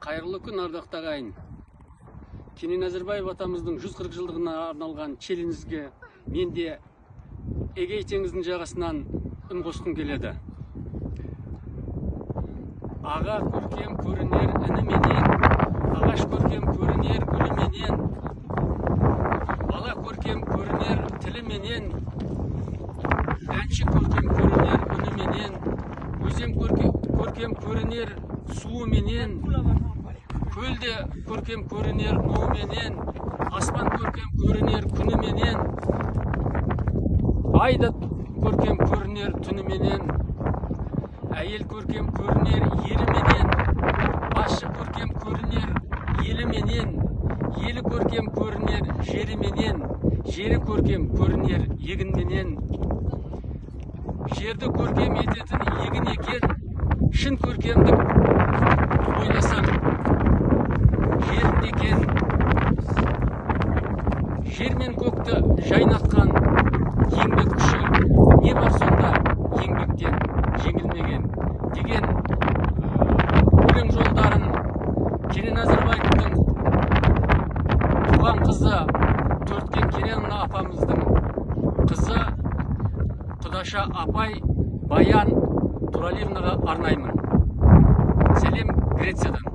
Қайырлы күн, ардақты ағайын. Кенен Әзірбаев атамыздың 140 жылдығына арналған челленджге мен де Эгей теңізінің жағасынан үн қосқым келеді. Аға көркем көрінер ініменен, ағаш көркем көрінер гүліменен, бала көркем көрінер тіліменен, әнші көркем көрінер үніменен, өзен көркем көрінер суыменен, көлде көркем көрінер нуыменен, аспан көркем көрінер күніменен, айда көркем көрінер түніменен, әйел көркем көрінер еліменен, басшы көркем көрінер еліменен, елі көркем көрінер жеріменен, жері көркем көрінер егінменен, жерді көркем ететін егін екен, шын көркемдік ойласам жерінде екен. Жер мен көкті жайнатқан еңбек күші не бар сонда еңбектен жеңілмеген деген өлең жолдарын Кенен Әзірбаевтың туған қызы Төрткен Керенова апамыздың қызы Құдаша апай Баян Туралиевнаға арнаймын. Сәлем Грециядан.